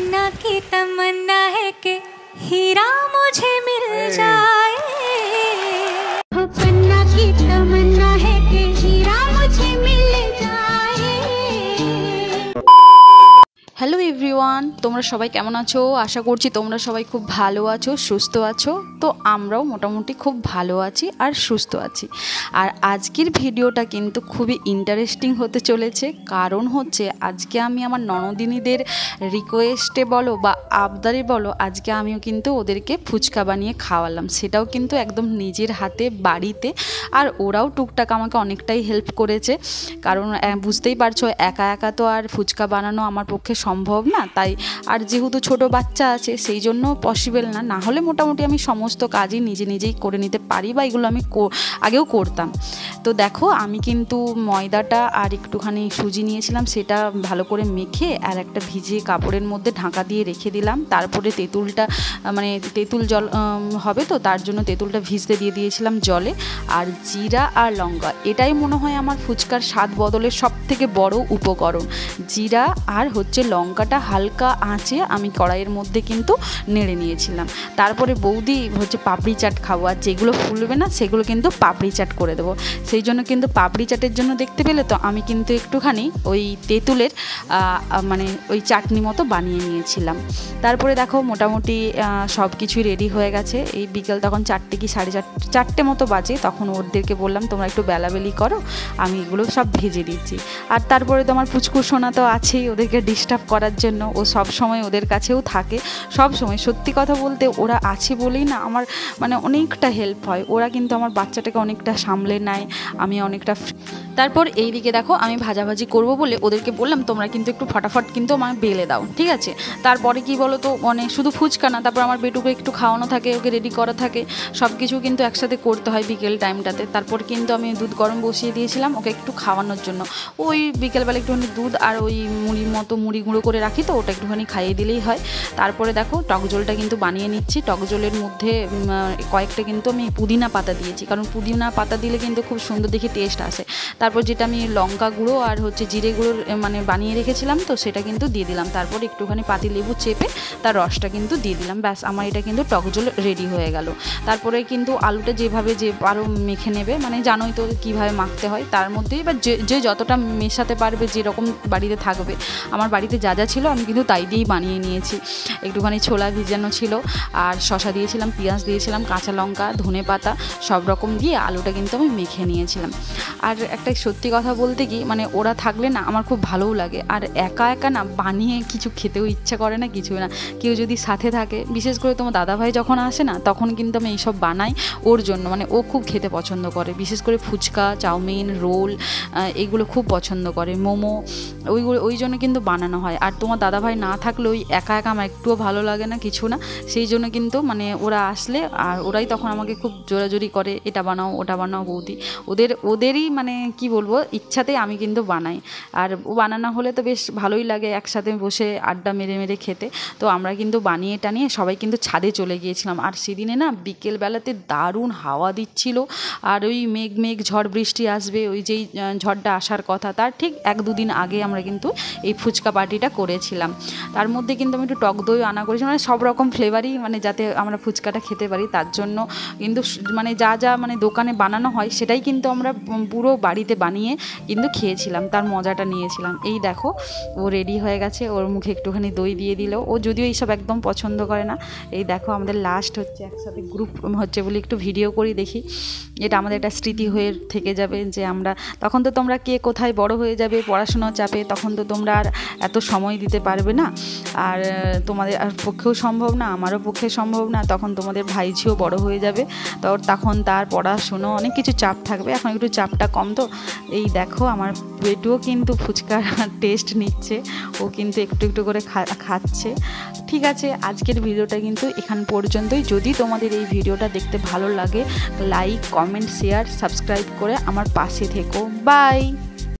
पन्ना की तमन्ना है कि हीरा मुझे मिल जाए, पन्ना की तमन्ना है कि हीरा मुझे मिल जाए। হ্যালো এভরিওয়ান, তোমরা সবাই কেমন আছো? আশা করছি তোমরা সবাই খুব ভালো আছো, সুস্থ আছো। তো আমরাও মোটামুটি খুব ভালো আছি আর সুস্থ আছি। আর আজকের ভিডিওটা কিন্তু খুবই ইন্টারেস্টিং হতে চলেছে, কারণ হচ্ছে আজকে আমি আমার ননদিনীদের রিকোয়েস্টে বলো বা আবদারে বলো, আজকে আমিও কিন্তু ওদেরকে ফুচকা বানিয়ে খাওয়ালাম, সেটাও কিন্তু একদম নিজের হাতে বাড়িতে। আর ওরাও টুকটাক আমাকে অনেকটাই হেল্প করেছে, কারণ বুঝতেই পারছো একা একা তো আর ফুচকা বানানো আমার পক্ষে সম্ভব না। তাই আর যেহেতু ছোট বাচ্চা আছে সেই জন্য পসিবল না হলে মোটামুটি আমি সমস্ত কাজই নিজেই করে নিতে পারি, বা এগুলো আমি আগেও করতাম। তো দেখো আমি কিন্তু ময়দাটা আর একটুখানি সুজি নিয়েছিলাম, সেটা ভালো করে মেখে আর একটা ভিজে কাপড়ের মধ্যে ঢাকা দিয়ে রেখে দিলাম। তারপরে তেঁতুলটা মানে তেঁতুল জল হবে তো, তার জন্য তেঁতুলটা ভিজতে দিয়ে দিয়েছিলাম জলে। আর জিরা আর লঙ্কা, এটাই মনে হয় আমার ফুচকার স্বাদ বদলের সব থেকে বড় উপকরণ। জিরা আর হচ্ছে লঙ্কাটা হালকা আঁচে আমি কড়াইয়ের মধ্যে কিন্তু নেড়ে নিয়েছিলাম। তারপরে বৌদি হচ্ছে পাপড়ি চাট খাবো, আর যেগুলো ফুলবে না সেগুলো কিন্তু পাপড়ি চাট করে দেবো। সেই জন্য কিন্তু পাপড়ি চাটের জন্য দেখতে পেলে তো আমি কিন্তু একটুখানি ওই তেঁতুলের মানে ওই চাটনি মতো বানিয়ে নিয়েছিলাম। তারপরে দেখো মোটামুটি সব কিছুই রেডি হয়ে গেছে। এই বিকেল তখন 4টে কি 4:30 মতো বাজে, তখন ওদেরকে বললাম তোমরা একটু বেলাবেলি করো, আমি এগুলো সব ভেজে দিচ্ছি। আর তারপরে তো আমার পুচকুর সোনা তো আছেই ওদেরকে ডিস্টার্ব করার জন্য, ও সব সময় ওদের কাছেও থাকে সব সময়। সত্যি কথা বলতে ওরা আছে বলেই না আমার মানে অনেকটা হেল্প হয়, ওরা কিন্তু আমার বাচ্চাটাকে অনেকটা সামলে নেয়, আমি অনেকটা। তারপর এই দিকে দেখো আমি ভাজাভাজি করব বলে ওদেরকে বললাম তোমরা কিন্তু একটু ফটাফট কিন্তু আমায় বেলে দাও, ঠিক আছে। তারপরে কি বলো তো, মানে শুধু ফুচকা না, তারপর আমার বেটুকে একটু খাওয়ানো থাকে, ওকে রেডি করা থাকে, সব কিছু কিন্তু একসাথে করতে হয় বিকেল টাইমটাতে। তারপর কিন্তু আমি দুধ গরম বসিয়ে দিয়েছিলাম ওকে একটু খাওয়ানোর জন্য। ওই বিকেলবেলা একটুখানি দুধ আর ওই মুড়ি গুঁড়ো করে রাখি, তো ওটা একটুখানি খাইয়ে দিলেই হয়। তারপরে দেখো টক জলটা কিন্তু বানিয়ে নিচ্ছি। টক জলের মধ্যে কয়েকটা কিন্তু আমি পুদিনা পাতা দিয়েছি, কারণ পুদিনা পাতা দিলে কিন্তু খুব সুন্দর দেখে টেস্ট আসে। তারপর যেটা আমি লঙ্কা গুঁড়ো আর হচ্ছে জিরে গুঁড়ো মানে বানিয়ে রেখেছিলাম, তো সেটা কিন্তু দিয়ে দিলাম। তারপর একটুখানি পাতিলেবু চেপে তার রসটা কিন্তু দিয়ে দিলাম। ব্যাস আমার এটা কিন্তু টক জল রেডি হয়ে গেল। তারপরে কিন্তু আলুটা যেভাবে যে আরও মেখে নেবে, মানে জানোই তো কীভাবে মাখতে হয়, তার মধ্যেই বা যে যতটা মেশাতে পারবে, যেরকম বাড়িতে থাকবে। আমার বাড়িতে যা যা ছিল আমি কিন্তু তাই দিয়েই বানিয়ে নিয়েছি। একটুখানি ছোলা ভিজানো ছিল, আর শসা দিয়েছিলাম, পেঁয়াজ দিয়েছিলাম, কাঁচা লঙ্কা, ধনে পাতা সব রকম দিয়ে আলুটা কিন্তু আমি মেখে নিয়েছিলাম। আর একটা সত্যি কথা বলতে কি, মানে ওরা থাকলে না আমার খুব ভালোও লাগে, আর একা একা না বানিয়ে কিছু খেতেও ইচ্ছা করে না, কিছু না। কেউ যদি সাথে থাকে, বিশেষ করে তোমার দাদাভাই যখন আসে না, তখন কিন্তু আমি এইসব বানাই ওর জন্য, মানে ও খুব খেতে পছন্দ করে, বিশেষ করে ফুচকা, চাউমিন, রোল এগুলো খুব পছন্দ করে, মোমো, ওই জন্য কিন্তু বানানো হয়। আর তোমার দাদাভাই না থাকলে ওই একা একা আমার একটুও ভালো লাগে না, কিছু না। সেই জন্য কিন্তু মানে ওরা আসলে আর ওরাই তখন আমাকে খুব জোরাজোরি করে, এটা বানাও ওটা বানাও বৌদি। ওদেরই মানে কি বলবো ইচ্ছাতেই আমি কিন্তু বানাই। আর বানানো হলে তো বেশ ভালোই লাগে একসাথে বসে আড্ডা মেরে খেতে। তো আমরা কিন্তু বানিয়ে টানিয়ে সবাই কিন্তু ছাদে চলে গিয়েছিলাম। আর সেদিনে না বিকেলবেলাতে দারুণ হাওয়া দিচ্ছিল, আর ওই মেঘ ঝড় বৃষ্টি আসবে, ওই যেই ঝড়টা আসার কথা তার ঠিক 1-2 দিন আগে আমরা কিন্তু এই ফুচকা পার্টিটা করেছিলাম। তার মধ্যে কিন্তু আমি একটু টক দই আনা করেছি, মানে সব রকম ফ্লেভারই, মানে যাতে আমরা ফুচকাটা খেতে পারি তার জন্য। কিন্তু মানে যা মানে দোকানে বানানো হয় সেটাই কিন্তু আমরা পুরো বাড়িতে বানিয়ে কিন্তু খেয়েছিলাম, তার মজাটা নিয়েছিলাম। এই দেখো ও রেডি হয়ে গেছে, ওর মুখে একটুখানি দই দিয়ে দিল, ও যদিও এইসব একদম পছন্দ করে না। এই দেখো আমাদের লাস্ট হচ্ছে একসাথে গ্রুপ হচ্ছে বলে একটু ভিডিও করি, দেখি এটা আমাদের একটা স্মৃতি হয়ে থেকে যাবে যে আমরা তখন তো তোমরা কে কোথায় বড় হয়ে যাবে পড়াশোনার চাপে, তখন তো তোমরা আর এত সময় দিতে পারবে না, আর তোমাদের আর পক্ষেও সম্ভব না, আমারও পক্ষে সম্ভব না। তখন তোমাদের ভাইঝিও বড় হয়ে যাবে, তো তখন তার পড়াশুনো অনেক কিছু চাপ থাকবে, এখন একটু চাপটা কম। তো এই দেখো আমার বেটুও কিন্তু ফুচকার টেস্ট নিচ্ছে, ও কিন্তু একটু করে খাচ্ছে। ঠিক আছে, আজকের ভিডিওটা কিন্তু এখান পর্যন্তই। যদি তোমাদের এই ভিডিওটা দেখতে ভালো লাগে, লাইক, কমেন্ট, শেয়ার, সাবস্ক্রাইব করে আমার পাশে থেকো। বাই।